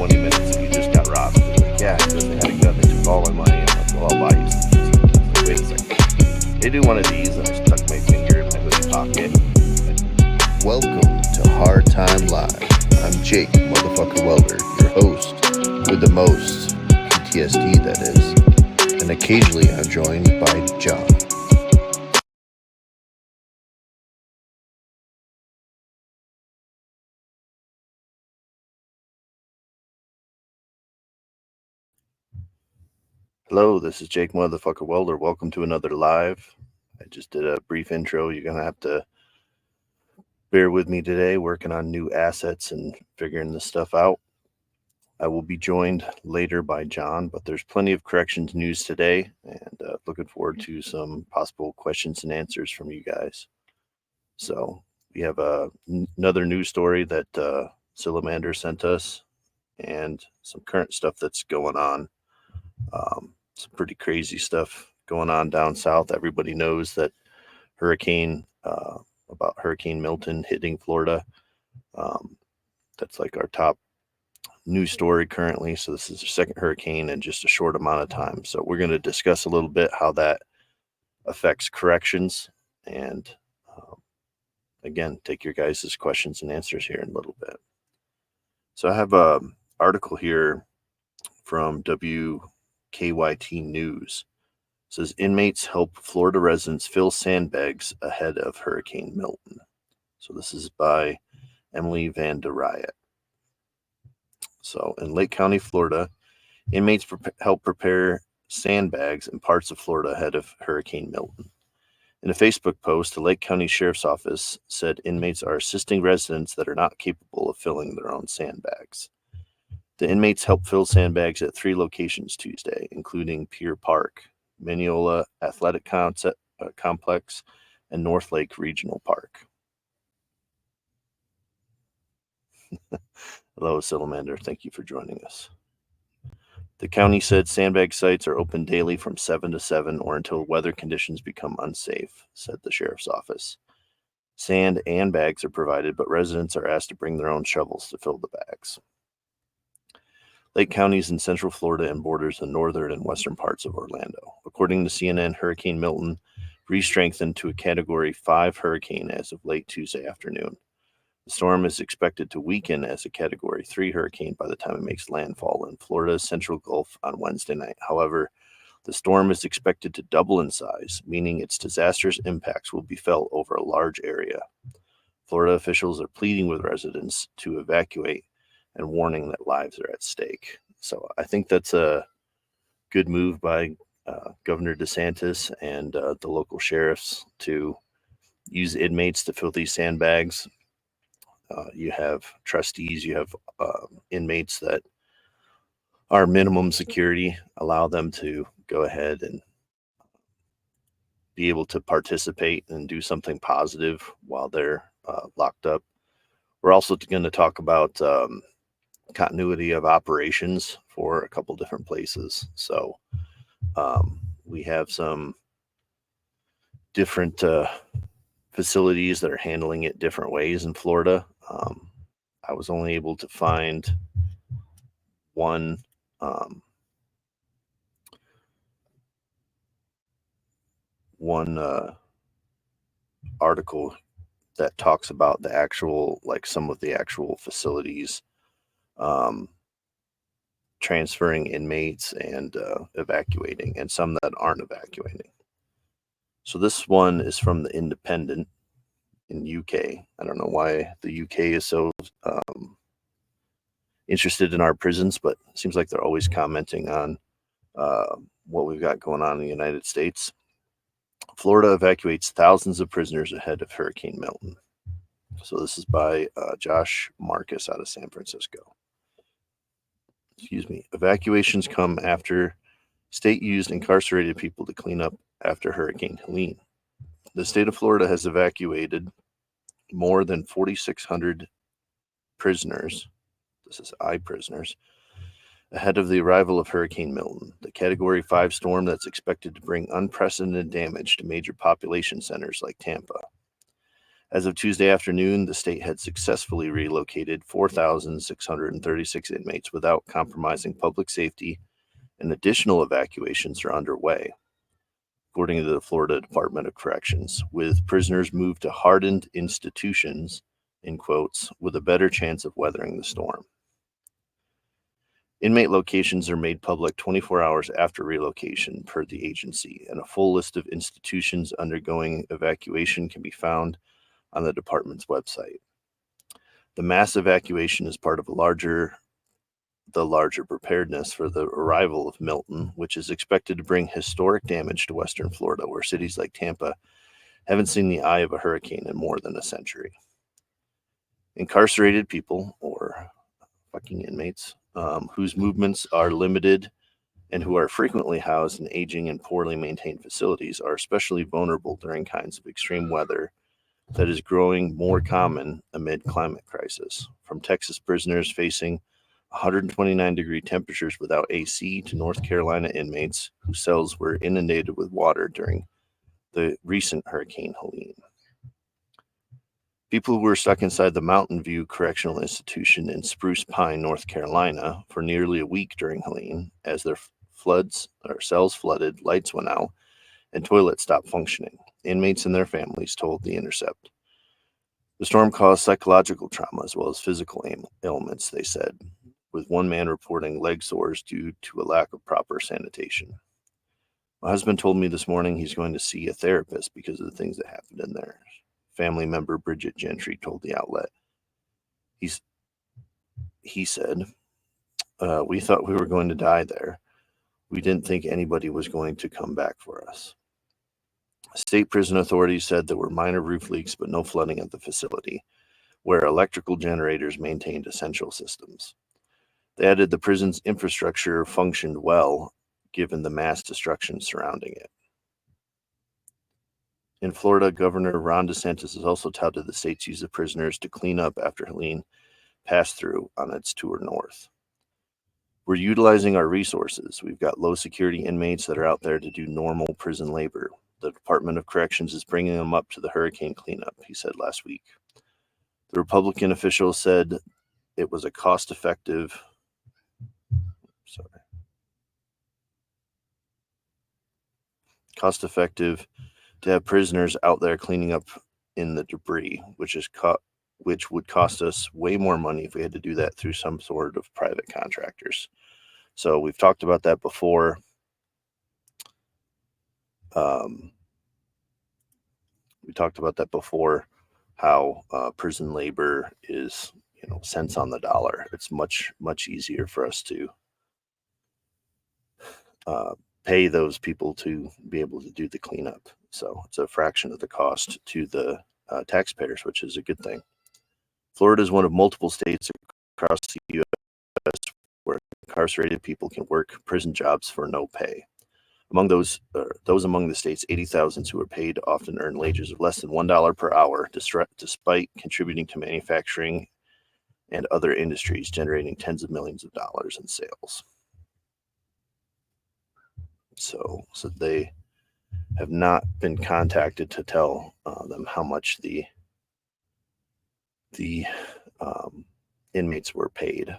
20 minutes and you just got robbed. He's like, yeah, because they had a gun. They took all my money. I'm like, well, I'll buy you some pizza. I was like, wait a second. They do one of these, and I stuck my finger in my hoodie pocket. Welcome to Hard Time Live. I'm Jake, motherfucker welder, your host with the most PTSD, that is. And occasionally I'm joined by John. Hello, this is Jake, motherfucker welder. Welcome to another live. I just did a brief intro. You're going to have to bear with me today, working on new assets and figuring this stuff out. I will be joined later by John, but there's plenty of corrections news today, and looking forward to some possible questions and answers from you guys. So we have another news story that Salamander sent us, and some current stuff that's going on. Some pretty crazy stuff going on down south. Everybody knows that about Hurricane Milton hitting Florida. That's like our top news story currently. So this is the second hurricane in just a short amount of time. So we're going to discuss a little bit how that affects corrections, and again, take your guys' questions and answers here in a little bit. So I have an article here from WKYT News. It says inmates help Florida residents fill sandbags ahead of Hurricane Milton. So this is by Emily Van der Riot. So in Lake County, Florida, inmates help prepare sandbags in parts of Florida ahead of Hurricane Milton. In a Facebook post, the Lake County Sheriff's Office said inmates are assisting residents that are not capable of filling their own sandbags. The inmates helped fill sandbags at 3 locations Tuesday, including Pier Park, Mineola Athletic Complex, and North Lake Regional Park. Hello, Salamander. Thank you for joining us. The county said sandbag sites are open daily from 7 to 7 or until weather conditions become unsafe, said the sheriff's office. Sand and bags are provided, but residents are asked to bring their own shovels to fill the bags. Lake County is in central Florida and borders the northern and western parts of Orlando. According to CNN, Hurricane Milton re-strengthened to a Category 5 hurricane as of late Tuesday afternoon. The storm is expected to weaken as a Category 3 hurricane by the time it makes landfall in Florida's Central Gulf on Wednesday night. However, the storm is expected to double in size, meaning its disastrous impacts will be felt over a large area. Florida officials are pleading with residents to evacuate and warning that lives are at stake. So I think that's a good move by Governor DeSantis and the local sheriffs to use inmates to fill these sandbags. You have trustees, you have inmates that are minimum security, allow them to go ahead and be able to participate and do something positive while they're locked up. We're also going to talk about continuity of operations for a couple different places. So we have some different facilities that are handling it different ways in Florida. I was only able to find one article that talks about the actual, like some of the actual facilities transferring inmates and evacuating, and some that aren't evacuating. So this one is from the Independent in UK. I don't know why the UK is so interested in our prisons, but it seems like they're always commenting on what we've got going on in the United States. Florida evacuates thousands of prisoners ahead of Hurricane Milton. So this is by Josh Marcus out of San Francisco. Evacuations come after state used incarcerated people to clean up after Hurricane Helene. The state of Florida has evacuated more than 4,600 prisoners. This is prisoners ahead of the arrival of Hurricane Milton, the Category 5 storm that's expected to bring unprecedented damage to major population centers like Tampa. As of Tuesday afternoon, the state had successfully relocated 4,636 inmates without compromising public safety, and additional evacuations are underway, according to the Florida Department of Corrections, with prisoners moved to hardened institutions, in quotes, with a better chance of weathering the storm. Inmate locations are made public 24 hours after relocation per the agency, and a full list of institutions undergoing evacuation can be found on the department's website. The mass evacuation is part of the larger preparedness for the arrival of Milton, which is expected to bring historic damage to Western Florida, where cities like Tampa haven't seen the eye of a hurricane in more than a century. Incarcerated people, or fucking inmates, whose movements are limited and who are frequently housed in aging and poorly maintained facilities, are especially vulnerable during kinds of extreme weather that is growing more common amid climate crisis. From Texas prisoners facing 129-degree temperatures without AC to North Carolina inmates whose cells were inundated with water during the recent Hurricane Helene. People who were stuck inside the Mountain View Correctional Institution in Spruce Pine, North Carolina, for nearly a week during Helene, as their cells flooded, lights went out, and toilets stopped functioning. Inmates and their families told The Intercept. The storm caused psychological trauma as well as physical ailments, they said, with one man reporting leg sores due to a lack of proper sanitation. My husband told me this morning he's going to see a therapist because of the things that happened in there. Family member Bridget Gentry told the outlet. He said, we thought we were going to die there. We didn't think anybody was going to come back for us. State prison authorities said there were minor roof leaks but no flooding at the facility, where electrical generators maintained essential systems. They added the prison's infrastructure functioned well, given the mass destruction surrounding it. In Florida, Governor Ron DeSantis has also touted the state's use of prisoners to clean up after Helene passed through on its tour north. We're utilizing our resources. We've got low security inmates that are out there to do normal prison labor. The Department of Corrections is bringing them up to the hurricane cleanup, he said last week. The Republican official said it was a cost-effective to have prisoners out there cleaning up in the debris, which would cost us way more money if we had to do that through some sort of private contractors. So we've talked about that before. How prison labor is, cents on the dollar. It's much, much easier for us to pay those people to be able to do the cleanup. So it's a fraction of the cost to the taxpayers, which is a good thing. Florida is one of multiple states across the U.S. where incarcerated people can work prison jobs for no pay. Among those among the state's 80,000 who are paid often earn wages of less than $1 per hour, despite contributing to manufacturing and other industries, generating tens of millions of dollars in sales. So they have not been contacted to tell them how much the inmates were paid.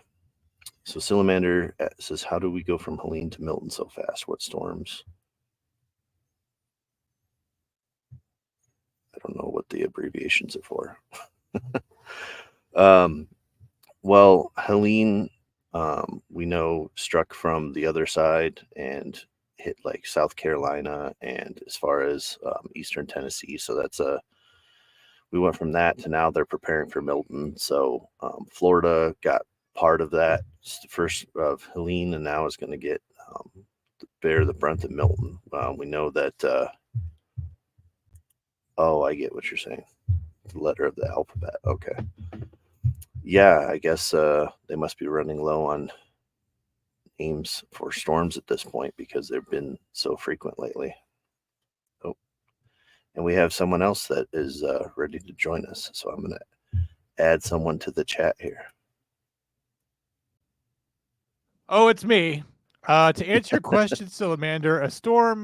So Salamander says, how do we go from Helene to Milton so fast? What storms? I don't know what the abbreviations are for. Well, Helene, we know, struck from the other side and hit like South Carolina and as far as eastern Tennessee. So we went from that to now they're preparing for Milton. So Florida got part of that first of Helene and now is going to get bear the brunt of Milton. We know that. I get what you're saying. The letter of the alphabet. Okay. Yeah, I guess they must be running low on names for storms at this point because they've been so frequent lately. Oh, and we have someone else that is ready to join us. So I'm going to add someone to the chat here. Oh, it's me. To answer your question, Salamander, a storm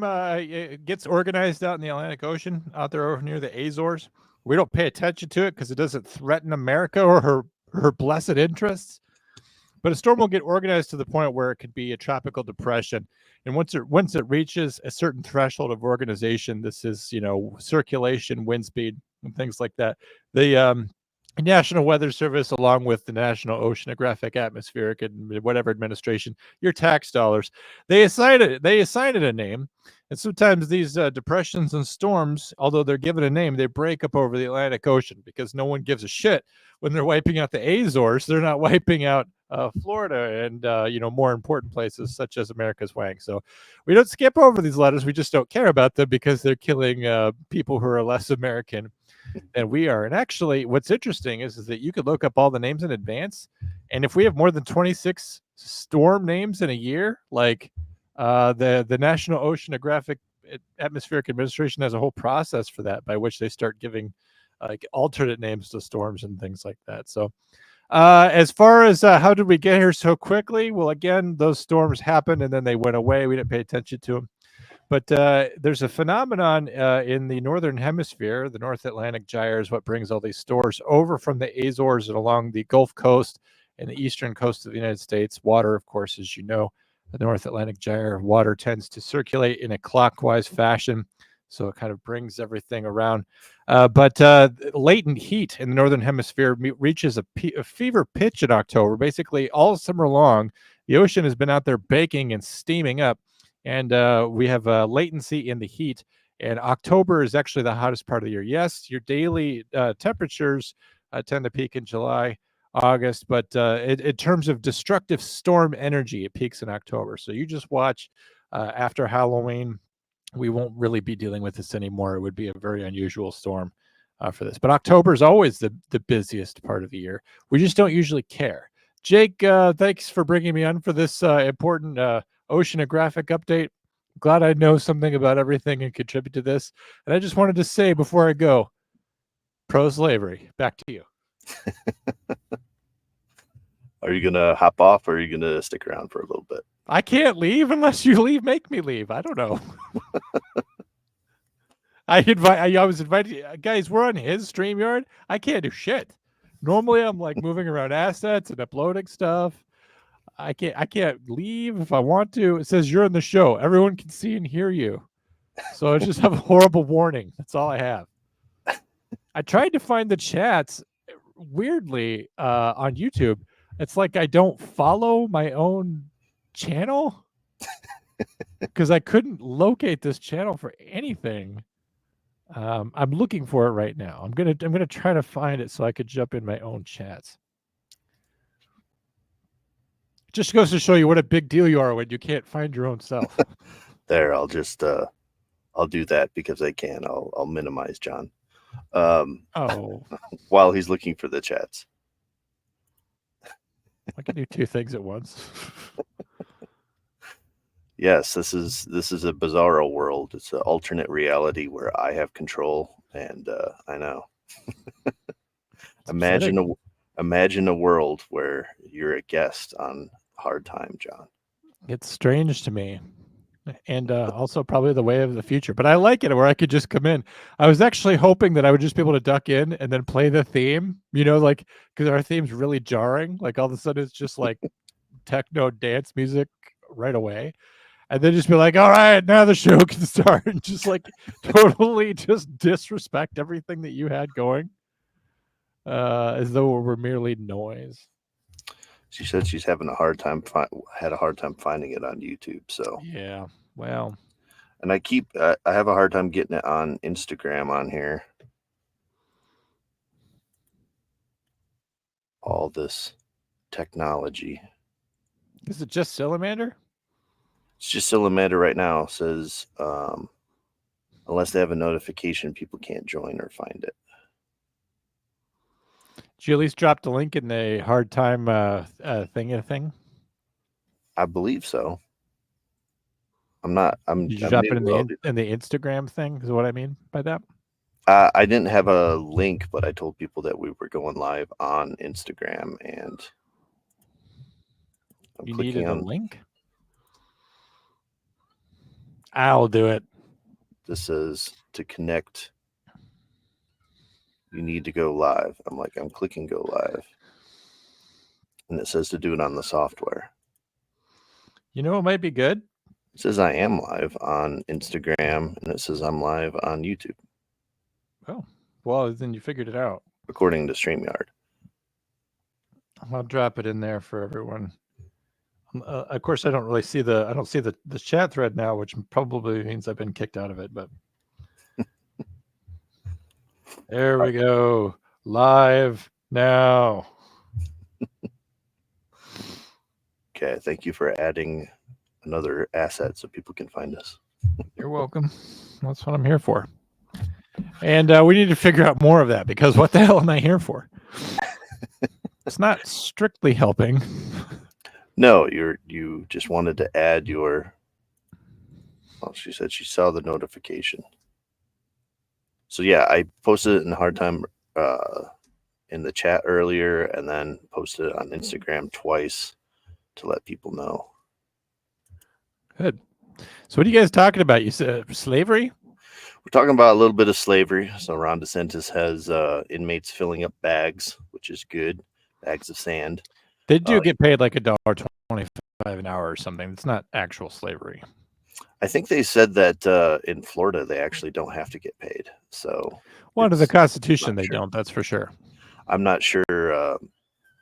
gets organized out in the Atlantic Ocean out there over near the Azores. We don't pay attention to it because it doesn't threaten America or her blessed interests. But a storm will get organized to the point where it could be a tropical depression, and once it reaches a certain threshold of organization, this is circulation, wind speed, and things like that. The National Weather Service, along with the National Oceanographic, Atmospheric, and whatever administration, your tax dollars, they assign it a name. And sometimes these depressions and storms, although they're given a name, they break up over the Atlantic Ocean because no one gives a shit when they're wiping out the Azores. They're not wiping out Florida and more important places such as America's Wang. So we don't skip over these letters. We just don't care about them because they're killing people who are less American than we are. And actually, what's interesting is that you could look up all the names in advance, and if we have more than 26 storm names in a year, like the National Oceanographic Atmospheric Administration has a whole process for that by which they start giving like alternate names to storms and things like that. So as far as how did we get here so quickly? Well, again, those storms happened and then they went away. We didn't pay attention to them. But there's a phenomenon in the northern hemisphere. The North Atlantic gyre is what brings all these storms over from the Azores and along the Gulf Coast and the eastern coast of the United States. Water, of course, as you know, the North Atlantic gyre, water tends to circulate in a clockwise fashion. So it kind of brings everything around. But latent heat in the northern hemisphere reaches a fever pitch in October. Basically, all summer long, the ocean has been out there baking and steaming up. And we have latency in the heat. And October is actually the hottest part of the year. Yes, your daily temperatures tend to peak in July, August, but in terms of destructive storm energy, it peaks in October. So you just watch after Halloween. We won't really be dealing with this anymore. It would be a very unusual storm for this. But October is always the busiest part of the year. We just don't usually care. Jake, thanks for bringing me on for this important oceanographic update. Glad I know something about everything and contribute to this. And I just wanted to say before I go, pro-slavery. Back to you. Are you gonna hop off, or are you gonna stick around for a little bit? I can't leave unless you leave. Make me leave. I don't know. I was invited. Guys, we're on his StreamYard. I can't do shit. Normally, I'm like moving around assets and uploading stuff. I can't leave if I want to. It says you're in the show. Everyone can see and hear you. So I just have a horrible warning. That's all I have. I tried to find the chats. Weirdly, on YouTube, it's like I don't follow my own channel because I couldn't locate this channel for anything. I'm looking for it right now. I'm gonna try to find it so I could jump in my own chats. Just goes to show you what a big deal you are when you can't find your own self. There, I'll just I'll do that because I can. I'll minimize John while he's looking for the chats. I can do two things at once. Yes, this is a bizarro world. It's an alternate reality where I have control, and I know. Imagine a world where you're a guest on Hard Time, John. It's strange to me, and also probably the way of the future. But I like it where I could just come in. I was actually hoping that I would just be able to duck in and then play the theme. Like because our theme's really jarring. Like all of a sudden it's just like techno dance music right away. And then just be like, all right, now the show can start, and just like totally just disrespect everything that you had going, as though it were merely noise. She said she's having a hard time finding it on YouTube. So yeah, well, and I have a hard time getting it on Instagram on here. All this technology. Is it just Salamander? It's just Salamander right now. It says unless they have a notification, people can't join or find it. Did you at least drop the link in the Hard Time thing? I believe so. Did you drop it in the Instagram thing? Is what I mean by that. I didn't have a link, but I told people that we were going live on Instagram, and you needed a link. I'll do it. This is to connect You need to go live. I'm like, I'm clicking go live. And it says to do it on the software. You know what might be good? It says I am live on Instagram, and it says I'm live on YouTube, Oh, well, then you figured it out. according to StreamYard. I'll drop it in there for everyone. Of course, I don't see the chat thread now, which probably means I've been kicked out of it. But there we go, live now. Okay, thank you for adding another asset so people can find us. You're welcome. That's what I'm here for. And we need to figure out more of that, because what the hell am I here for? It's not strictly helping. No, you just wanted to add your. Well, she said she saw the notification. So yeah, I posted it in Hard Time in the chat earlier, and then posted it on Instagram twice to let people know. Good. So what are you guys talking about? You said slavery? We're talking about a little bit of slavery. So Ron DeSantis has inmates filling up bags, which is good. Bags of sand. They do get paid like $1.25 an hour or something. It's not actual slavery. I think they said that in Florida they actually don't have to get paid. So, well, under the Constitution they don't. That's for sure. I'm not sure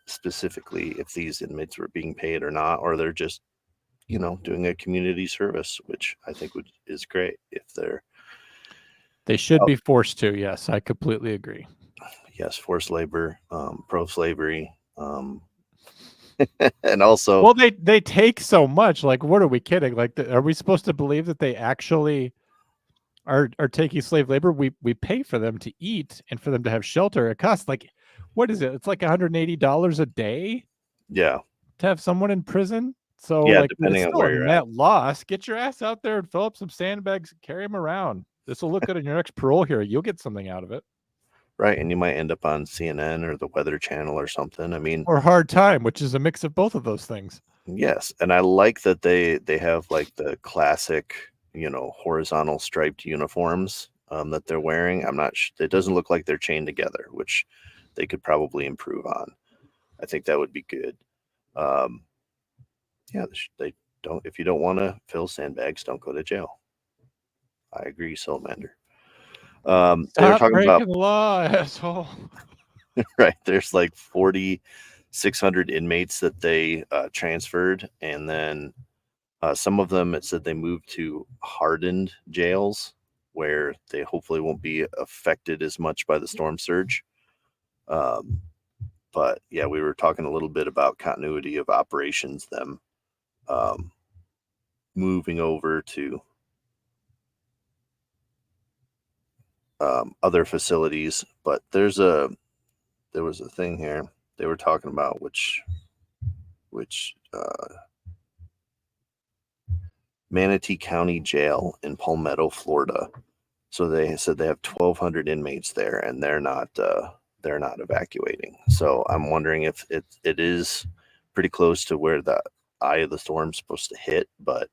specifically if these inmates were being paid or not, or they're just, doing a community service, which I think is great. If they should be forced to. Yes, I completely agree. Yes, forced labor, pro-slavery. And also, well, they take so much. Like, what are we kidding? Like, are we supposed to believe that they actually are taking slave labor? We pay for them to eat and for them to have shelter. It costs like, what is it? It's like $180 a day. Yeah, to have someone in prison. So yeah, like, depending on where you're at. Loss. Get your ass out there and fill up some sandbags. And carry them around. This will look good in your next parole hearing. You'll get something out of it. Right, and you might end up on CNN or the Weather Channel or something. I mean, or Hard Time, which is a mix of both of those things. Yes, and I like that they have like the classic, horizontal striped uniforms that they're wearing. I'm not. It doesn't look like they're chained together, which they could probably improve on. I think that would be good. Yeah, they don't. If you don't want to fill sandbags, don't go to jail. I agree, Salamander. They were talking about the law, asshole. Right, there's like 4,600 inmates that they transferred, and then some of them, it said they moved to hardened jails where they hopefully won't be affected as much by the storm surge. But yeah, we were talking a little bit about continuity of operations, them moving over to other facilities. But there was a thing here they were talking about, which Manatee County Jail in Palmetto, Florida. So they said they have 1,200 inmates there, and they're not evacuating. So I'm wondering if it is pretty close to where the eye of the storm's supposed to hit. But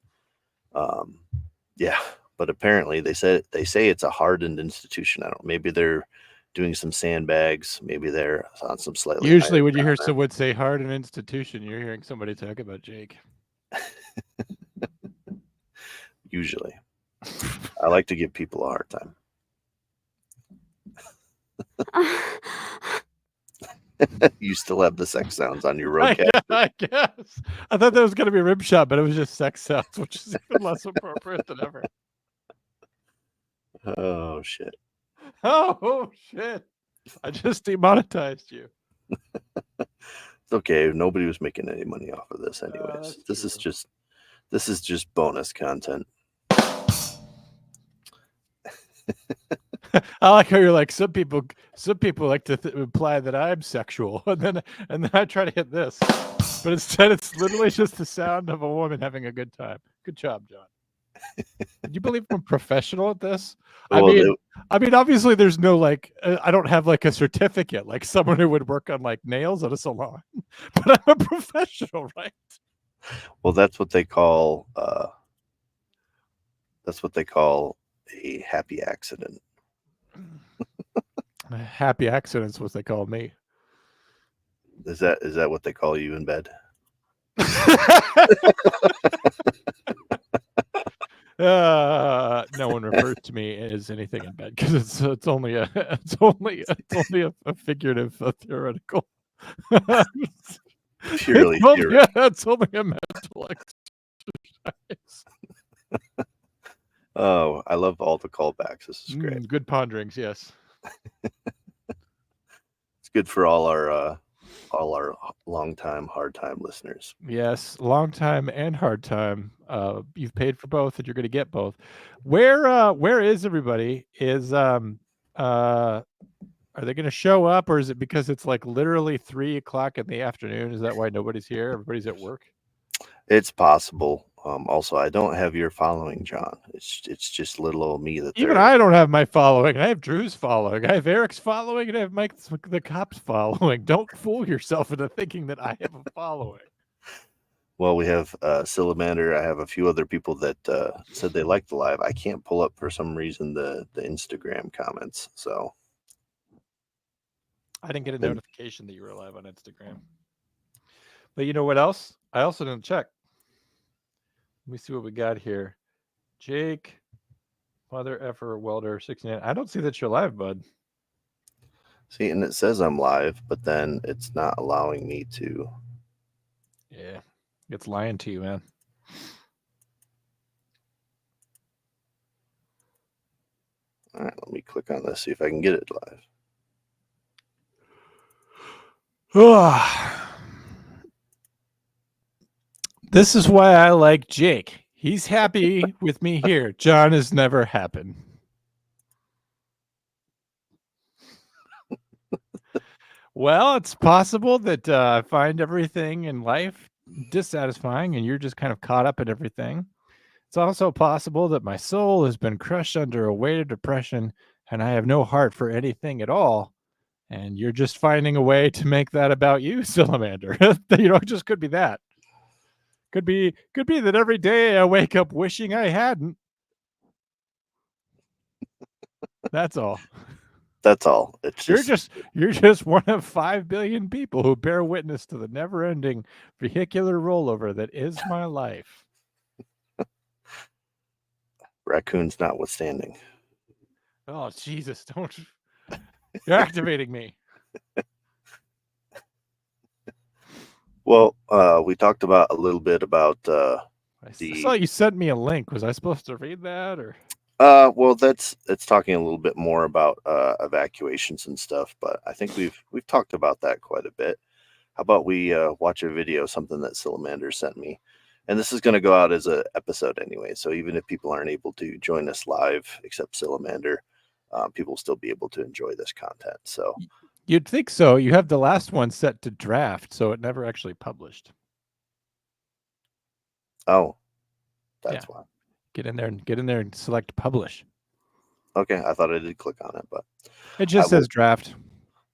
yeah, but apparently they say it's a hardened institution. I don't know, maybe they're doing some sandbags, maybe they're on some slightly. Usually when you hear someone say hardened institution, you're hearing somebody talk about Jake. Usually. I like to give people a hard time. You still have the sex sounds on your roadcast. I guess. I thought that was going to be rib shot, but it was just sex sounds, which is even less appropriate than ever. Oh, shit. Oh, shit. I just demonetized you. It's okay. Nobody was making any money off of this anyways. This is just bonus content. I like how you're like, some people like to imply that I'm sexual, and then I try to hit this, but instead it's literally just the sound of a woman having a good time. Good job, John. Did you believe I'm a professional at this? Well, I mean, obviously there's no like, I don't have like a certificate like someone who would work on like nails at a salon, but I'm a professional, right? Well, that's what they call a happy accident. Happy accidents, what they call me. Is that what they call you in bed? No one refers to me as anything in bed because it's only a figurative, theoretical. Purely It's only a mental exercise. Oh, I love all the callbacks. This is great. Good ponderings, yes. It's good for all our long time, hard time listeners. Yes, long time and hard time. You've paid for both, and you're going to get both. Where is everybody? Are they going to show up, or is it because it's like literally 3:00 in the afternoon? Is that why nobody's here? Everybody's at work. It's possible. Also, I don't have your following, John. It's just little old me that Even I don't have my following. I have Drew's following. I have Eric's following, and I have Mike the Cop's following. Don't fool yourself into thinking that I have a following. Well, we have Salamander. I have a few other people that said they liked the live. I can't pull up for some reason the Instagram comments. So I didn't get a notification that you were live on Instagram. But you know what else? I also didn't check. Let me see what we got here. Jake, Mother Effer Welder 69. I don't see that you're live, bud. See, and it says I'm live, but then it's not allowing me to. Yeah, it's lying to you, man. All right, let me click on this, see if I can get it live. This is why I like Jake. He's happy with me here. John has never happened. Well, it's possible that I find everything in life dissatisfying and you're just kind of caught up in everything. It's also possible that my soul has been crushed under a weight of depression and I have no heart for anything at all. And you're just finding a way to make that about you, Salamander. It just could be that. Could be that every day I wake up wishing I hadn't. That's all. That's all. It's you're just one of 5 billion people who bear witness to the never-ending vehicular rollover that is my life. Raccoons notwithstanding. Oh, Jesus, don't. You're activating me. Well, we talked about a little bit about I saw you sent me a link. Was I supposed to read that or? Well, it's talking a little bit more about evacuations and stuff, but I think we've talked about that quite a bit. How about we watch a video, something that Salamander sent me, and this is going to go out as an episode anyway. So even if people aren't able to join us live, except Salamander, people will still be able to enjoy this content. So you'd think so. You have the last one set to draft, so it never actually published. Oh, that's why. Get in there and select publish. Okay, I thought I did click on it, but it just says draft.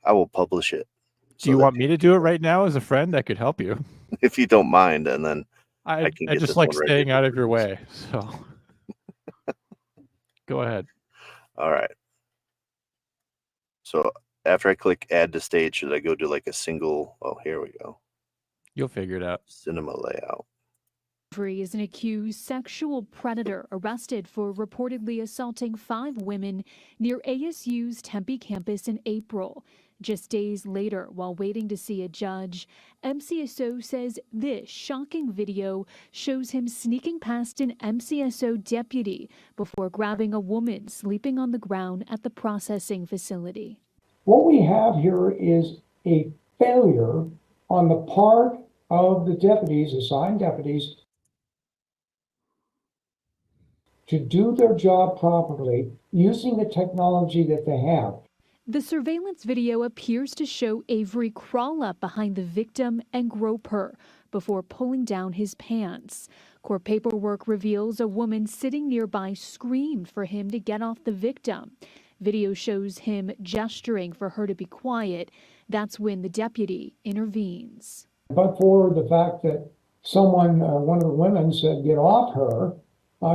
I will publish it. Do you want me to do it right now as a friend? I could help you. If you don't mind, and then I just like staying out of your way. So go ahead. All right. So after I click add to stage, should I go to like a single? Oh, here we go. You'll figure it out. Cinema layout. Is an accused sexual predator arrested for reportedly assaulting 5 women near ASU's Tempe campus in April. Just days later, while waiting to see a judge, MCSO says this shocking video shows him sneaking past an MCSO deputy before grabbing a woman sleeping on the ground at the processing facility. What we have here is a failure on the part of the deputies, assigned deputies, to do their job properly using the technology that they have. The surveillance video appears to show Avery crawl up behind the victim and grope her before pulling down his pants. Court paperwork reveals a woman sitting nearby screamed for him to get off the victim. Video shows him gesturing for her to be quiet. That's when the deputy intervenes. But for the fact that someone, one of the women said, get off her,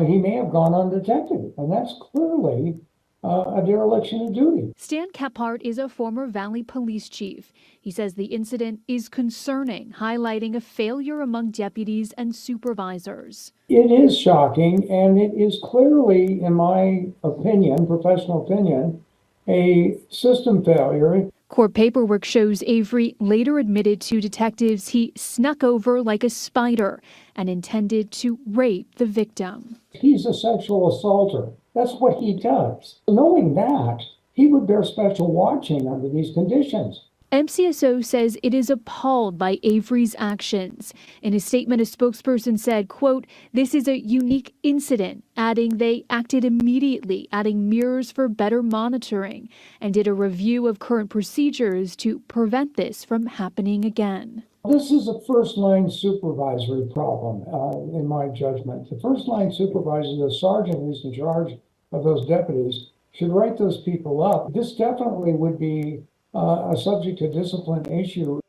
he may have gone undetected. And that's clearly a dereliction of duty. Stan Kephart is a former Valley police chief. He says the incident is concerning, highlighting a failure among deputies and supervisors. It is shocking, and it is clearly, in my opinion, professional opinion, a system failure. Court paperwork shows Avery later admitted to detectives he snuck over like a spider and intended to rape the victim. He's a sexual assaulter. That's what he does. Knowing that, he would bear special watching under these conditions. MCSO says it is appalled by Avery's actions. In a statement, a spokesperson said, quote, "This is a unique incident," adding they acted immediately, adding mirrors for better monitoring, and did a review of current procedures to prevent this from happening again. This is a first-line supervisory problem, in my judgment. The first-line supervisor, the sergeant who's in charge of those deputies, should write those people up. This definitely would be a subject to discipline issue.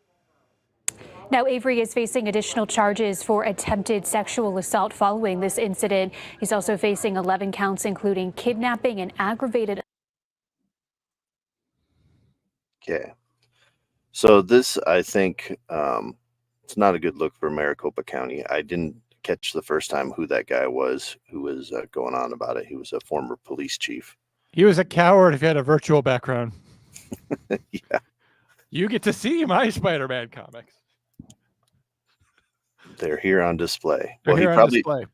Now, Avery is facing additional charges for attempted sexual assault following this incident. He's also facing 11 counts, including kidnapping and aggravated. Okay. So this, I think, it's not a good look for Maricopa County. I didn't catch the first time who that guy was who was going on about it. He was a former police chief. He was a coward if he had a virtual background. Yeah. You get to see my Spider-Man comics. They're here on display. They're here on display.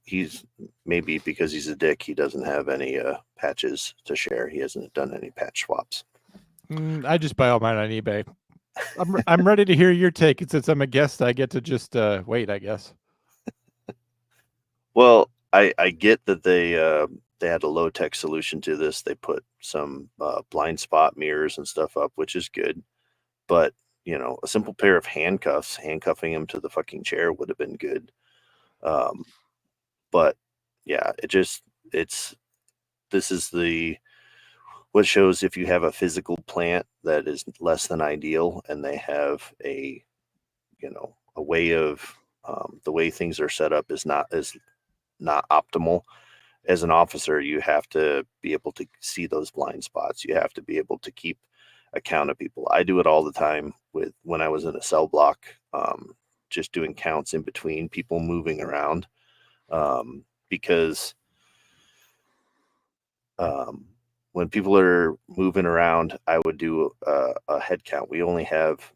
He's maybe because he's a dick, he doesn't have any patches to share. He hasn't done any patch swaps. I just buy all mine on eBay. I'm ready to hear your take. And since I'm a guest, I get to just wait, I guess. Well, I get that they had a low tech solution to this. They put some blind spot mirrors and stuff up, which is good. But you know, a simple pair of handcuffs, handcuffing him to the fucking chair would have been good. But yeah, this is what shows if you have a physical plant that is less than ideal and they have a way of the way things are set up is not optimal. As an officer, you have to be able to see those blind spots. You have to be able to keep account of people. I do it all the time when I was in a cell block, just doing counts in between people moving around, because when people are moving around, I would do a head count. We only have,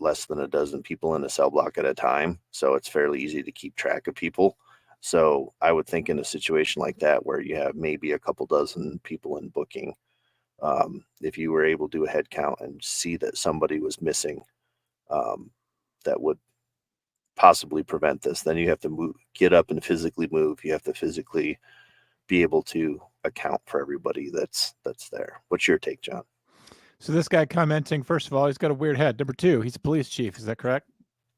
less than a dozen people in a cell block at a time. So it's fairly easy to keep track of people. So I would think in a situation like that, where you have maybe a couple dozen people in booking, if you were able to do a head count and see that somebody was missing, that would possibly prevent this. Then you have to get up and physically move. You have to physically be able to account for everybody that's there. What's your take, John? So this guy commenting, first of all, he's got a weird head. Number two, he's a police chief. Is that correct?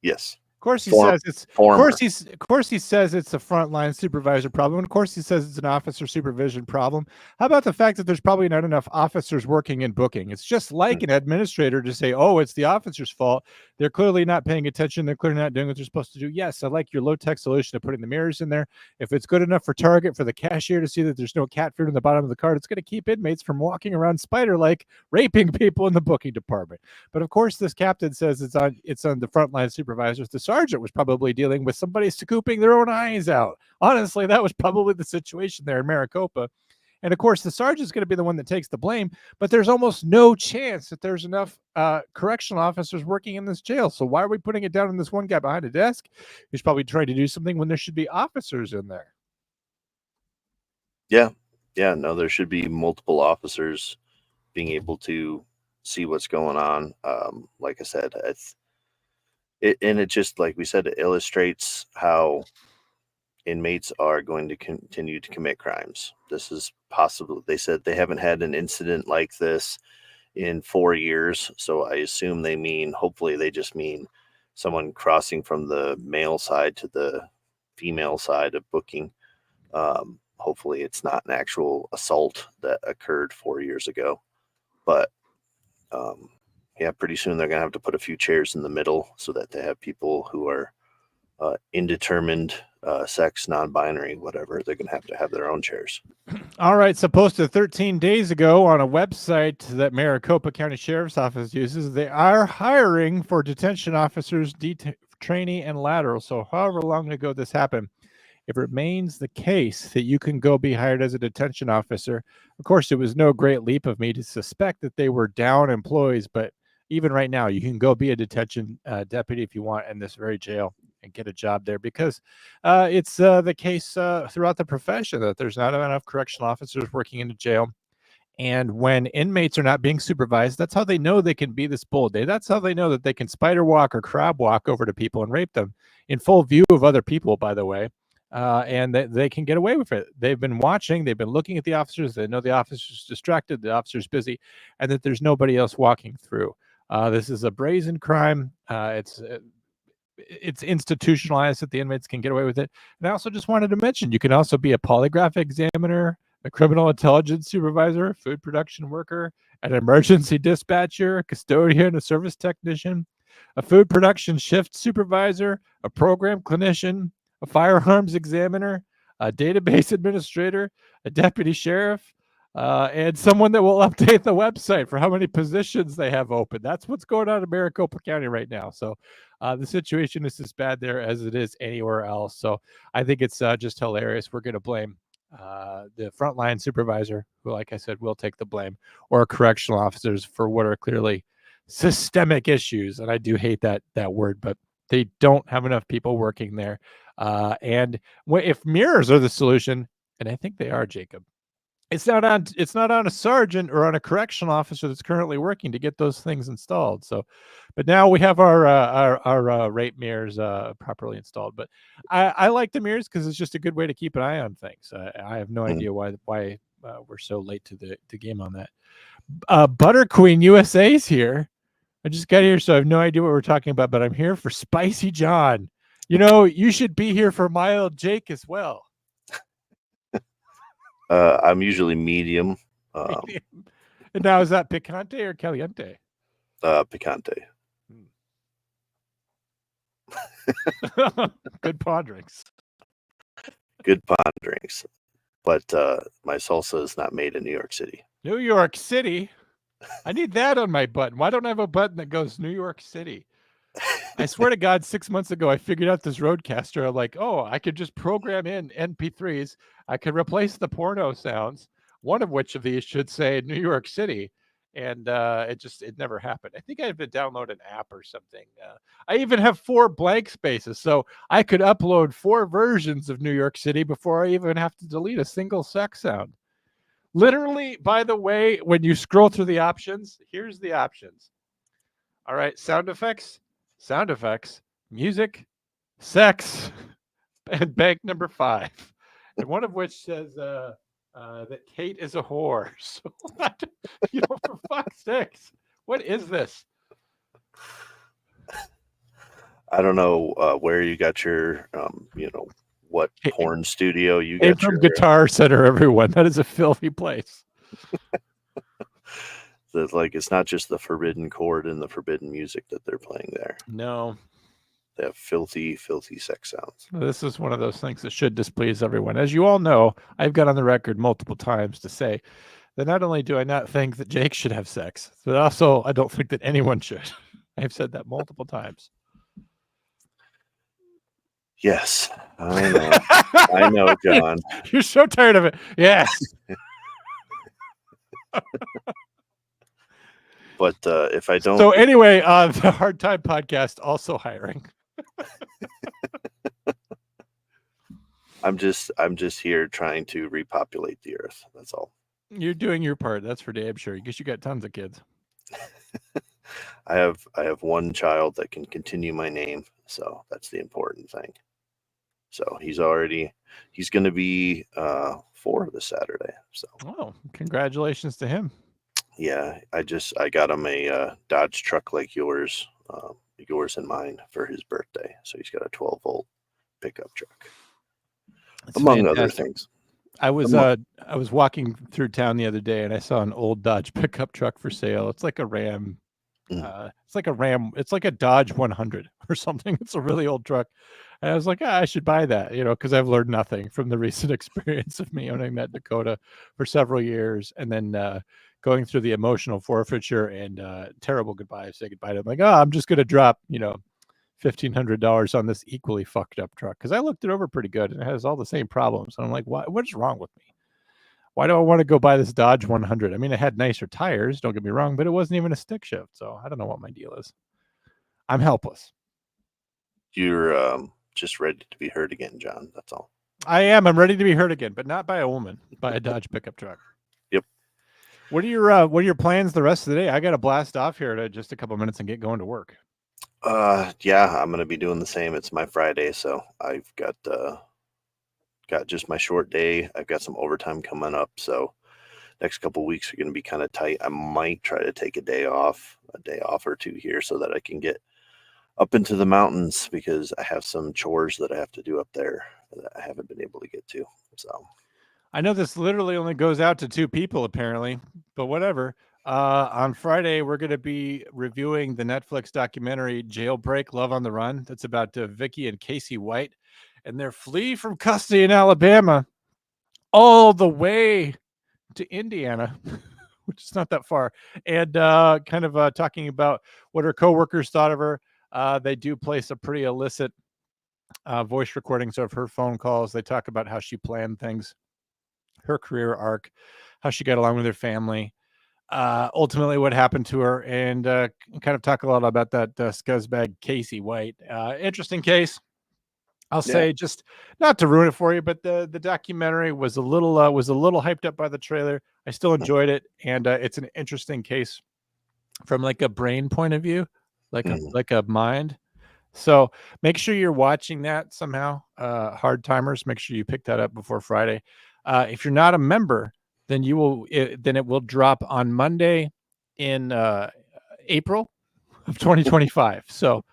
Yes. Of course he says it's of course he says it's a frontline supervisor problem. And of course he says it's an officer supervision problem. How about the fact that there's probably not enough officers working in booking? It's just like an administrator to say, oh, it's the officer's fault. They're clearly not paying attention. They're clearly not doing what they're supposed to do. Yes, I like your low-tech solution of putting the mirrors in there. If it's good enough for Target, for the cashier to see that there's no cat food in the bottom of the cart, it's going to keep inmates from walking around spider-like raping people in the booking department. But of course, this captain says it's on the frontline supervisors. The sergeant was probably dealing with somebody scooping their own eyes out. Honestly, that was probably the situation there in Maricopa. And of course, the sergeant's going to be the one that takes the blame, but there's almost no chance that there's enough correctional officers working in this jail. So why are we putting it down on this one guy behind a desk who's probably trying to do something when there should be officers in there? Yeah. No, there should be multiple officers being able to see what's going on. Like I said, it just, like we said, it illustrates how inmates are going to continue to commit crimes. This is possible. They said they haven't had an incident like this in 4 years. So I assume hopefully they just mean someone crossing from the male side to the female side of booking. Hopefully it's not an actual assault that occurred 4 years ago, but yeah, pretty soon they're going to have to put a few chairs in the middle so that they have people who are indeterminate sex, non-binary, whatever. They're going to have their own chairs. All right. So posted 13 days ago on a website that Maricopa County Sheriff's Office uses, they are hiring for detention officers, trainee, and lateral. So however long ago this happened, it remains the case that you can go be hired as a detention officer. Of course, it was no great leap of me to suspect that they were down employees, but even right now, you can go be a detention deputy if you want in this very jail and get a job there, because it's the case throughout the profession that there's not enough correctional officers working in the jail. And when inmates are not being supervised, that's how they know they can be this bold. That's how they know that they can spider walk or crab walk over to people and rape them in full view of other people, by the way. And they can get away with it. They've been watching, they've been looking at the officers. They know the officer's distracted, the officer's busy, and that there's nobody else walking through. This is a brazen crime. It's institutionalized that the inmates can get away with it. And I also just wanted to mention, you can also be a polygraph examiner, a criminal intelligence supervisor, food production worker, an emergency dispatcher, a custodian, a service technician, a food production shift supervisor, a program clinician, a firearms examiner, a database administrator, a deputy sheriff, and someone that will update the website for how many positions they have open. That's what's going on in Maricopa County right now. So the situation is as bad there as it is anywhere else. So I think it's just hilarious. We're going to blame the frontline supervisor, who, like I said, will take the blame, or correctional officers for what are clearly systemic issues. And I do hate that word, but they don't have enough people working there. And if mirrors are the solution, and I think they are, Jacob, it's not on a sergeant or on a correctional officer that's currently working to get those things installed. So, but now we have our rape mirrors properly installed. But I like the mirrors because it's just a good way to keep an eye on things. I have no idea why we're so late to the game on that. Butter Queen USA's here. I just got here, so I have no idea what we're talking about, but I'm here for Spicy John. You know, you should be here for Mild Jake as well. I'm usually medium. Medium. And now, is that picante or caliente? Picante. Good ponderings. Good ponderings. But my salsa is not made in New York City. New York City? I need that on my button. Why don't I have a button that goes New York City? I swear to God, 6 months ago, I figured out this Roadcaster. I'm like, oh, I could just program in MP3s. I could replace the porno sounds, one of which of these should say New York City. And it never happened. I think I have to download an app or something. I even have 4 blank spaces, so I could upload 4 versions of New York City before I even have to delete a single sex sound. Literally, by the way, when you scroll through the options, here's the options. All right, sound effects, music, sex, and bank number 5. And one of which says that Kate is a whore. So, for fuck's sakes, what is this? I don't know where you got your, what porn studio you got from Guitar Center, everyone. That is a filthy place. It's not just the forbidden chord and the forbidden music that they're playing there. No. They have filthy, filthy sex sounds. This is one of those things that should displease everyone. As you all know, I've got on the record multiple times to say that not only do I not think that Jake should have sex, but also I don't think that anyone should. I've said that multiple times. Yes, I know. I know, John. You're so tired of it. Yes. But if I don't... So anyway, the Hard Time Podcast also hiring. I'm just here trying to repopulate the earth. That's all. You're doing your part. That's for damn sure. I guess you got tons of kids. I have one child that can continue my name, so that's the important thing. So he's going to be 4 this Saturday. So congratulations to him. Yeah, I got him a Dodge truck like yours and mine for his birthday. So he's got a 12-volt pickup truck, among other things. I was walking through town the other day and I saw an old Dodge pickup truck for sale. It's like a Ram. It's like a Dodge 100 or something. It's a really old truck. And I was like, I should buy that, because I've learned nothing from the recent experience of me owning that Dakota for several years, and then going through the emotional forfeiture and terrible goodbye. Say goodbye to. I'm like, I'm just gonna drop, $1,500 on this equally fucked up truck because I looked it over pretty good and it has all the same problems. And I'm like, what's wrong with me? Why do I want to go buy this Dodge 100? I mean, it had nicer tires, don't get me wrong, but it wasn't even a stick shift. So I don't know what my deal is. I'm helpless. You're just ready to be heard again, John. That's all. I am. I'm ready to be heard again, but not by a woman, by a Dodge pickup truck. Yep. What are your plans the rest of the day? I got to blast off here in just a couple minutes and get going to work. Yeah, I'm gonna be doing the same. It's my Friday, so I've got just my short day. I've got some overtime coming up, so next couple of weeks are gonna be kind of tight. I might try to take a day off or two here, so that I can get up into the mountains because I have some chores that I have to do up there that I haven't been able to get to. So I know this literally only goes out to 2 people apparently, but whatever. On Friday, we're going to be reviewing the Netflix documentary Jailbreak: Love on the Run. That's about Vicky and Casey White and their flee from custody in Alabama all the way to Indiana, which is not that far, and kind of talking about what her coworkers thought of her. They do place a pretty illicit voice recordings of her phone calls. They talk about how she planned things, her career arc, how she got along with her family, ultimately what happened to her, and kind of talk a lot about that scuzzbag Casey White. Interesting case. I'll say, just not to ruin it for you, but the documentary was a little hyped up by the trailer. I still enjoyed it, and it's an interesting case from like a brain point of view, like a mind. So make sure you're watching that somehow. Hard Timers, make sure you pick that up before Friday. If you're not a member, then it will drop on Monday in April of 2025. So,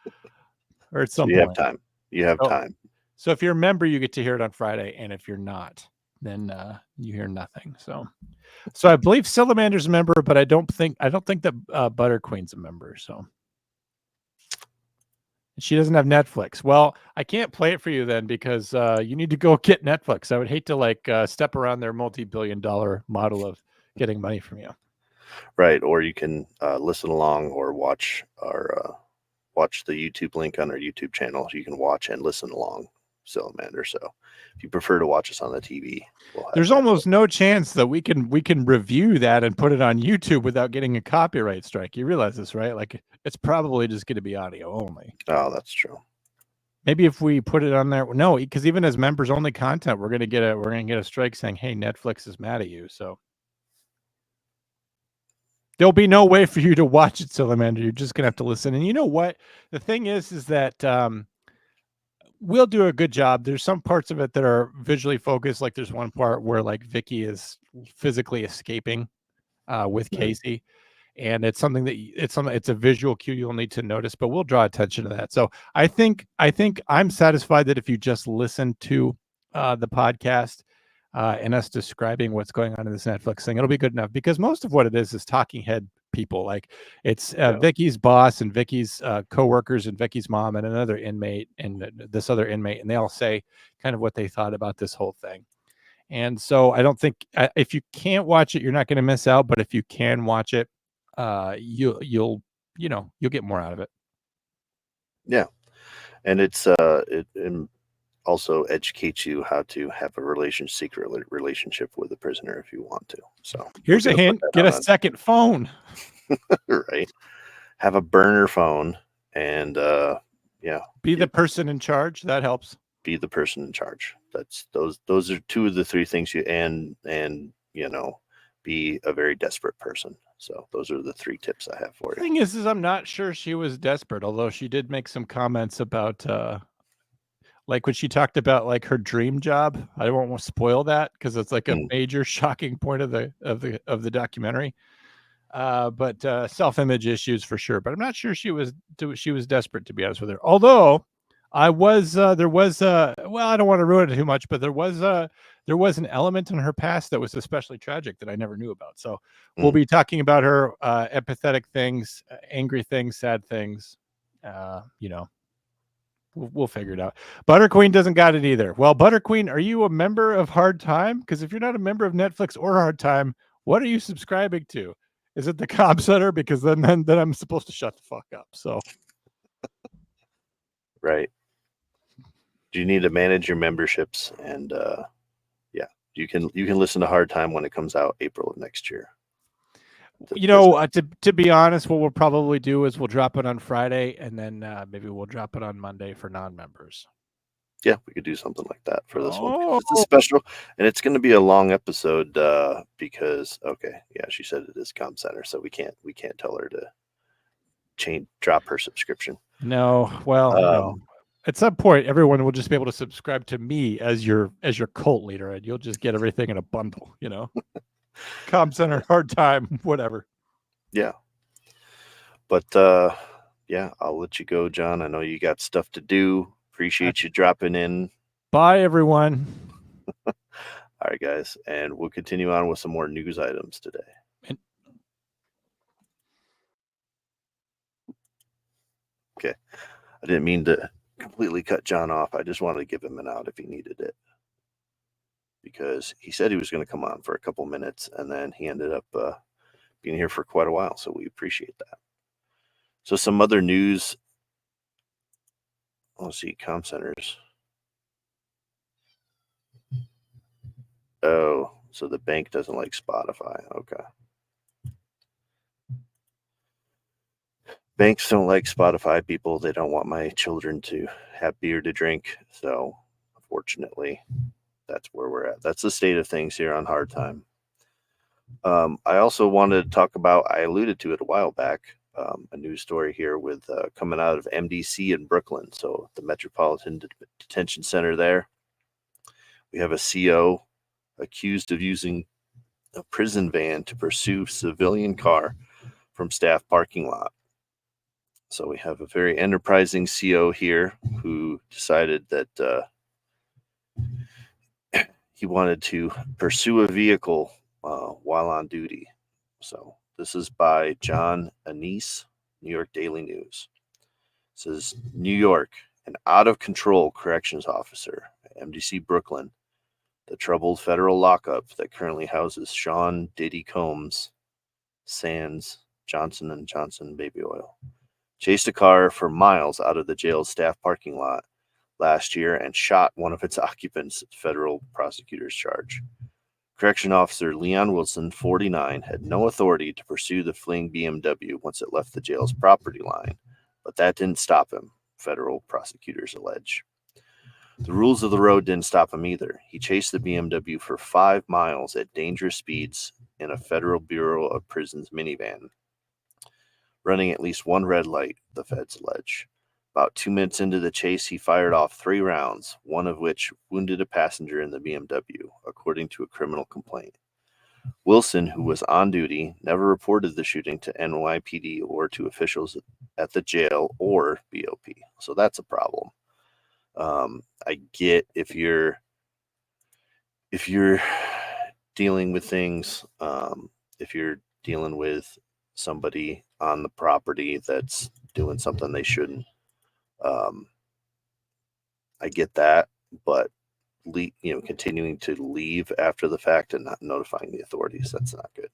or at some you point. You have time. So if you're a member, you get to hear it on Friday, and if you're not, then you hear nothing. So I believe Salamander's a member, but I don't think that Butter Queen's a member. So. She doesn't have Netflix. Well, I can't play it for you then because you need to go get Netflix. I would hate to step around their multi-billion-dollar model of getting money from you. Right, or you can listen along or watch the YouTube link on our YouTube channel. You can watch and listen along, Salamander. So if you prefer to watch us on the TV, there's almost no chance that we can review that and put it on YouTube without getting a copyright strike. You realize this, right? Like it's probably just going to be audio only. Oh, that's true. Maybe if we put it on there, no, because even as members only content, we're going to get a strike saying, "Hey, Netflix is mad at you." So there'll be no way for you to watch it, Salamander. You're just going to have to listen. And you know what? The thing is that we'll do a good job. There's some parts of it that are visually focused. Like there's one part where like Vicky is physically escaping with Casey, and it's a visual cue you'll need to notice, but we'll draw attention to that. So I think I'm satisfied that if you just listen to the podcast and us describing what's going on in this Netflix thing, it'll be good enough, because most of what it is talking head people. Like it's Vicky's boss and Vicky's coworkers and Vicky's mom and another inmate and this other inmate, and they all say kind of what they thought about this whole thing. And so I don't think if you can't watch it, you're not going to miss out. But if you can watch it, you'll get more out of it. Yeah, and it also educates you how to have a secret relationship with a prisoner if you want to. So here's a hint: get a second phone. Right, have a burner phone, and be the person in charge. That helps. Be the person in charge. Those are two of the three things be a very desperate person. So those are the 3 tips I have for you. The thing is I'm not sure she was desperate, although she did make some comments about like when she talked about like her dream job. I don't want to spoil that because it's like a major shocking point of the documentary. But self-image issues for sure. But I'm not sure she was desperate, to be honest with her. Although I was there was well, I don't want to ruin it too much, but there was an element in her past that was especially tragic that I never knew about. So we'll be talking about her empathetic things, angry things, sad things, We'll figure it out. Butter Queen doesn't got it either. Well, Butter Queen, are you a member of Hard Time? Because if you're not a member of Netflix or Hard Time, what are you subscribing to? Is it the Comm Center? Because then I'm supposed to shut the fuck up. So Right. Do you need to manage your memberships? And yeah, you can listen to Hard Time when it comes out April of next year. To be honest, what we'll probably do is we'll drop it on Friday, and then maybe we'll drop it on Monday for non-members. Yeah, we could do something like that for this one. It's a special, and it's going to be a long episode because she said it is Comm Center, so we can't tell her to drop her subscription. No, no. At some point, everyone will just be able to subscribe to me as your cult leader, and you'll just get everything in a bundle. Comm Center, Hard Time, whatever. Yeah, but yeah, I'll let you go, John. I know you got stuff to do. Appreciate you dropping in. Bye, everyone. All right, guys, and we'll continue on with some more news items today. Okay, I didn't mean to completely cut John off. I just wanted to give him an out if he needed it, because he said he was going to come on for a couple minutes, and then he ended up being here for quite a while, so we appreciate that. So some other news. Let's see, Comm Centers. Oh, so the bank doesn't like Spotify. Okay. Banks don't like Spotify people. They don't want my children to have beer to drink. So, unfortunately, that's where we're at. That's the state of things here on Hard Time. I also wanted to talk about, I alluded to it a while back, a news story here with coming out of MDC in Brooklyn. So, the Metropolitan Detention Center there. We have a CO accused of using a prison van to pursue civilian car from staff parking lot. So we have a very enterprising CO here who decided that he wanted to pursue a vehicle while on duty. So this is by John Anise, New York Daily News. It says, New York, an out-of-control corrections officer at MDC Brooklyn, the troubled federal lockup that currently houses Sean Diddy Combs, Sands, Johnson & Johnson baby oil, chased a car for miles out of the jail's staff parking lot last year and shot one of its occupants, federal prosecutors charge. Correction Officer Leon Wilson, 49, had no authority to pursue the fleeing BMW once it left the jail's property line, but that didn't stop him, federal prosecutors allege. The rules of the road didn't stop him either. He chased the BMW for 5 miles at dangerous speeds in a Federal Bureau of Prisons minivan, running at least one red light, the feds allege. About 2 minutes into the chase, he fired off 3 rounds, one of which wounded a passenger in the BMW, according to a criminal complaint. Wilson, who was on duty, never reported the shooting to NYPD or to officials at the jail or BOP. So that's a problem. I get if you're dealing with things, if you're dealing with somebody on the property that's doing something they shouldn't. I get that, but continuing to leave after the fact and not notifying the authorities, that's not good.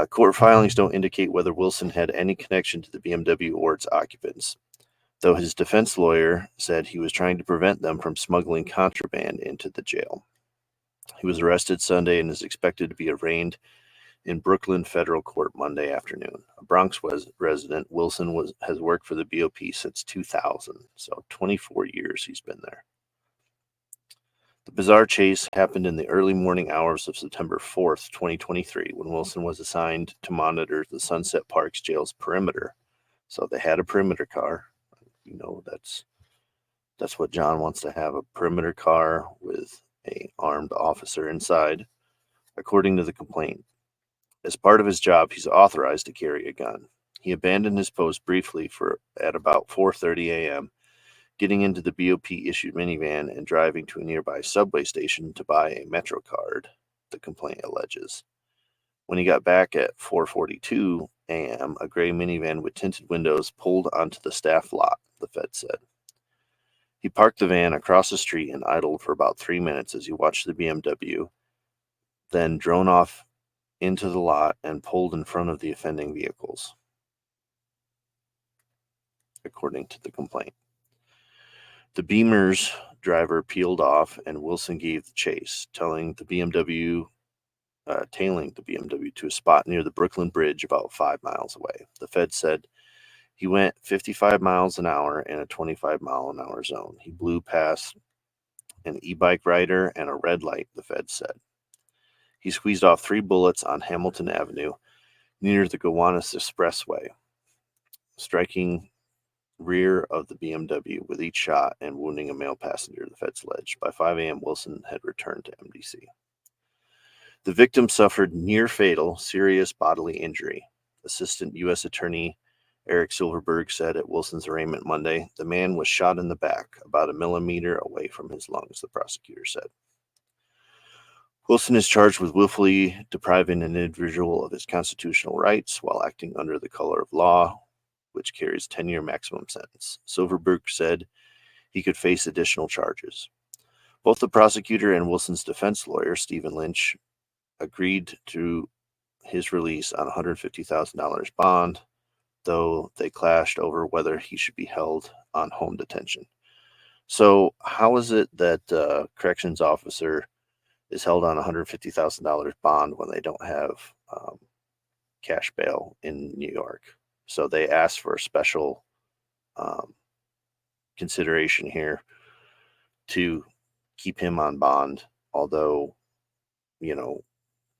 Court filings don't indicate whether Wilson had any connection to the BMW or its occupants, though his defense lawyer said he was trying to prevent them from smuggling contraband into the jail. He was arrested Sunday and is expected to be arraigned in Brooklyn federal court Monday afternoon. A Bronx resident, Wilson has worked for the BOP since 2000, so 24 years he's been there. The bizarre chase happened in the early morning hours of September 4th, 2023, when Wilson was assigned to monitor the Sunset Park's jail's perimeter. So they had a perimeter car. That's what John wants to have, a perimeter car with an armed officer inside, according to the complaint. As part of his job, he's authorized to carry a gun. He abandoned his post briefly at about 4:30 a.m., getting into the BOP-issued minivan and driving to a nearby subway station to buy a Metro card, the complaint alleges. When he got back at 4:42 a.m., a gray minivan with tinted windows pulled onto the staff lot. the Fed said. He parked the van across the street and idled for about 3 minutes as he watched the BMW, then drove off into the lot and pulled in front of the offending vehicles, according to the complaint. The Beamer's driver peeled off and Wilson gave the chase, tailing the BMW to a spot near the Brooklyn Bridge about 5 miles away. The Fed said he went 55 miles an hour in a 25-mile-an-hour zone. He blew past an e-bike rider and a red light, the Fed said. He squeezed off 3 bullets on Hamilton Avenue near the Gowanus Expressway, striking rear of the BMW with each shot and wounding a male passenger, the Fed alleged. By 5 a.m., Wilson had returned to MDC. The victim suffered near-fatal, serious bodily injury. Assistant U.S. Attorney Eric Silverberg said at Wilson's arraignment Monday, the man was shot in the back, about a millimeter away from his lungs, the prosecutor said. Wilson is charged with willfully depriving an individual of his constitutional rights while acting under the color of law, which carries 10-year maximum sentence. Silverberg said he could face additional charges. Both the prosecutor and Wilson's defense lawyer, Stephen Lynch, agreed to his release on $150,000 bond, though they clashed over whether he should be held on home detention. So how is it that corrections officer is held on $150,000 bond when they don't have cash bail in New York? So they asked for a special consideration here to keep him on bond, although,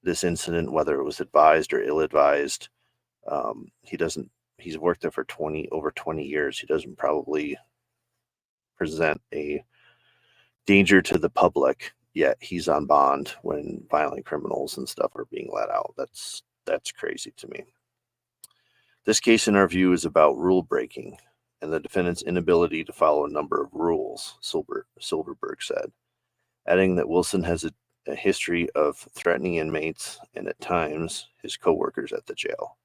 this incident, whether it was advised or ill-advised, he's worked there for over 20 years. He doesn't probably present a danger to the public, yet he's on bond when violent criminals and stuff are being let out. That's crazy to me. This case, in our view, is about rule breaking and the defendant's inability to follow a number of rules, Silverberg said, adding that Wilson has a history of threatening inmates and at times his coworkers at the jail.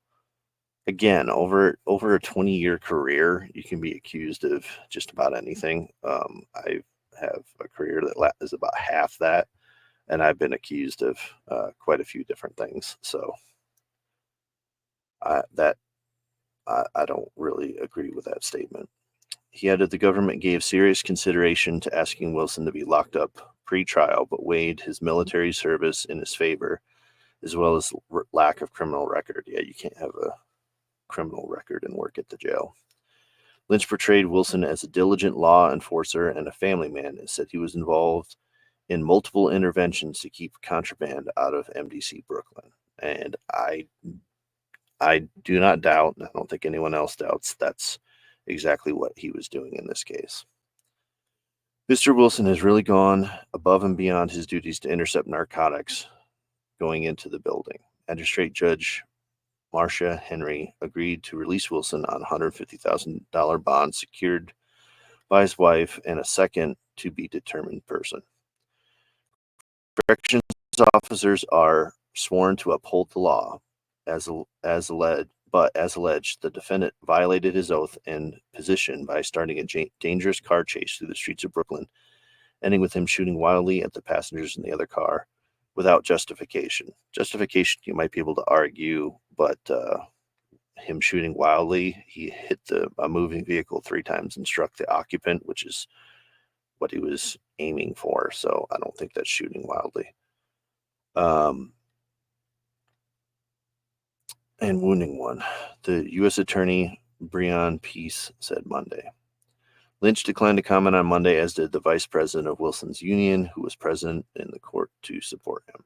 Again, over a 20-year career, you can be accused of just about anything. I have a career that is about half that, and I've been accused of quite a few different things. So I don't really agree with that statement. He added the government gave serious consideration to asking Wilson to be locked up pre-trial, but weighed his military service in his favor, as well as lack of criminal record. Yeah, you can't have a criminal record and work at the jail. Lynch portrayed Wilson as a diligent law enforcer and a family man, and said he was involved in multiple interventions to keep contraband out of MDC Brooklyn. And I do not doubt, and I don't think anyone else doubts, that's exactly what he was doing in this case. Mr. Wilson has really gone above and beyond his duties to intercept narcotics going into the building. Magistrate Judge Marcia Henry agreed to release Wilson on a $150,000 bond secured by his wife and a second to be determined person. Corrections officers are sworn to uphold the law, as alleged, the defendant violated his oath and position by starting a dangerous car chase through the streets of Brooklyn, ending with him shooting wildly at the passengers in the other car without justification. Justification you might be able to argue, but him shooting wildly, he hit a moving vehicle 3 times and struck the occupant, which is what he was aiming for. So I don't think that's shooting wildly. And wounding one. The U.S. Attorney Breon Peace said Monday. Lynch declined to comment on Monday, as did the vice president of Wilson's union, who was present in the court to support him.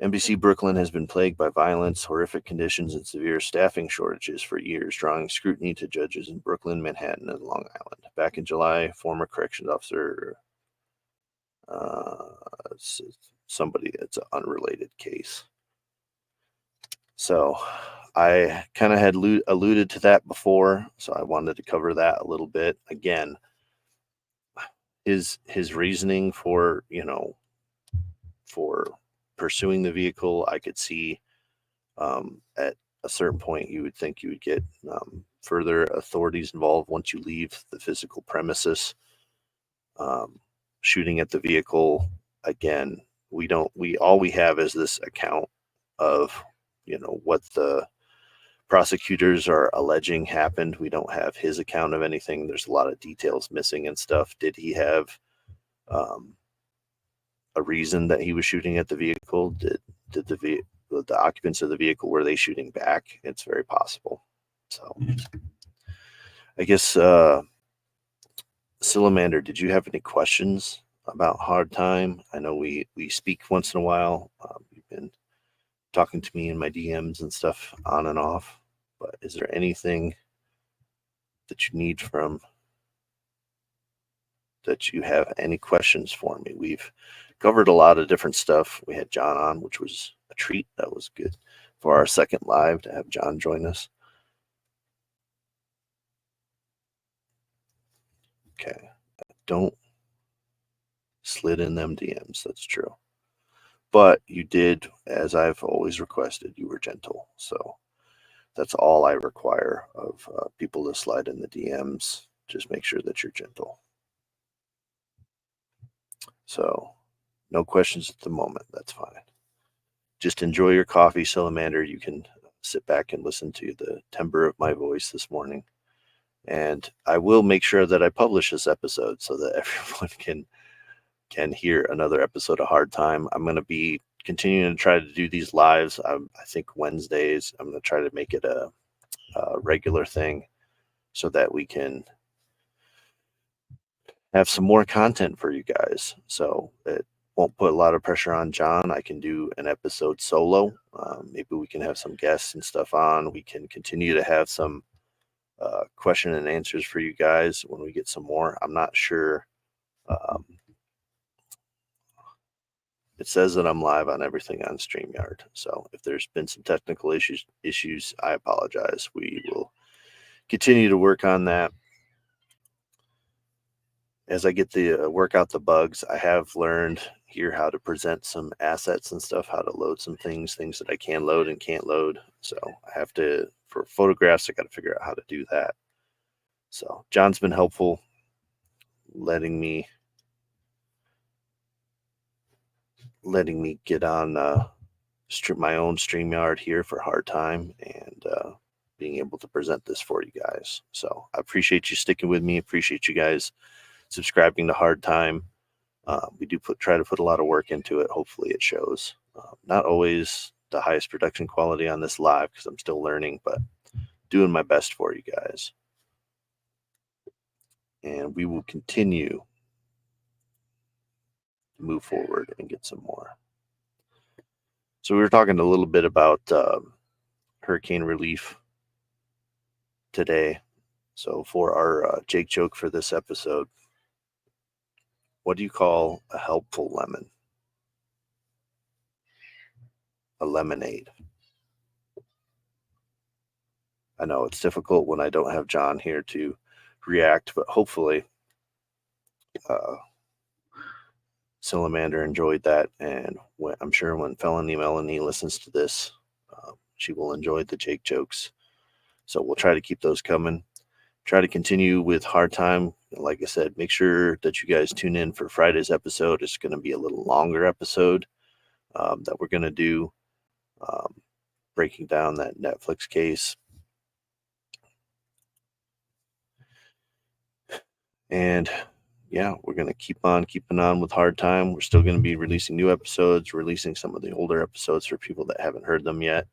MDC Brooklyn has been plagued by violence, horrific conditions, and severe staffing shortages for years, drawing scrutiny to judges in Brooklyn, Manhattan, and Long Island. Back in July, former corrections officer, it's an unrelated case. So I kind of had alluded to that before, so I wanted to cover that a little bit. Again, his reasoning for pursuing the vehicle, I could see at a certain point, you would think you would get further authorities involved once you leave the physical premises. Shooting at the vehicle, again, all we have is this account of, what the prosecutors are alleging happened. We don't have his account of anything. There's a lot of details missing and stuff. Did he have a reason that he was shooting at the vehicle? Did the occupants of the vehicle, were they shooting back? It's very possible. So I guess Silamander, did you have any questions about Hard Time? I know we speak once in a while. You've been talking to me in my DMs and stuff on and off, but is there anything that you need that you have any questions for me? We've covered a lot of different stuff. We had John on, which was a treat. That was good for our second live to have John join us. Okay. Don't slid in them DMs. That's true. But you did, as I've always requested, you were gentle. So that's all I require of people to slide in the DMs. Just make sure that you're gentle. So no questions at the moment. That's fine. Just enjoy your coffee, Silamander. You can sit back and listen to the timbre of my voice this morning. And I will make sure that I publish this episode so that everyone can hear another episode of Hard Time. I'm going to be continuing to try to do these lives. I think Wednesdays. I'm going to try to make it a regular thing so that we can have some more content for you guys. So it won't put a lot of pressure on John. I can do an episode solo. Maybe we can have some guests and stuff on. We can continue to have some question and answers for you guys when we get some more. I'm not sure. It says that I'm live on everything on StreamYard. So if there's been some technical issues, I apologize. We will continue to work on that. As I get to work out the bugs, I have learned here how to present some assets and stuff, how to load some things that I can load and can't load. So I have to, for photographs, I got to figure out how to do that. So John's been helpful, letting me get on my own StreamYard here for Hard Time and being able to present this for you guys. So I appreciate you sticking with me. Appreciate you guys subscribing to Hard Time. We do try to put a lot of work into it. Hopefully it shows. Not always the highest production quality on this live because I'm still learning, but doing my best for you guys. And we will continue to move forward and get some more. So we were talking a little bit about hurricane relief today. So for our Jake joke for this episode, what do you call a helpful lemon? A lemonade. I know it's difficult when I don't have John here to react, but hopefully Silamander enjoyed that, and I'm sure when Felony Melanie listens to this, she will enjoy the Jake jokes. So we'll try to keep those coming. Try to continue with Hard Time. Like I said, make sure that you guys tune in for Friday's episode. It's going to be a little longer episode that we're going to do, breaking down that Netflix case. And yeah, we're going to keep on keeping on with Hard Time. We're still going to be releasing new episodes, releasing some of the older episodes for people that haven't heard them yet.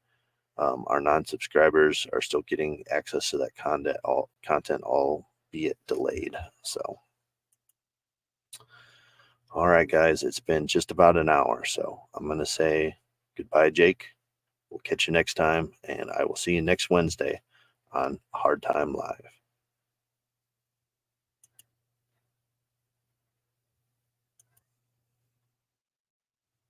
Our non-subscribers are still getting access to that content, albeit delayed. So, all right, guys, it's been just about an hour. So I'm going to say goodbye, Jake. We'll catch you next time, and I will see you next Wednesday on Hard Time Live.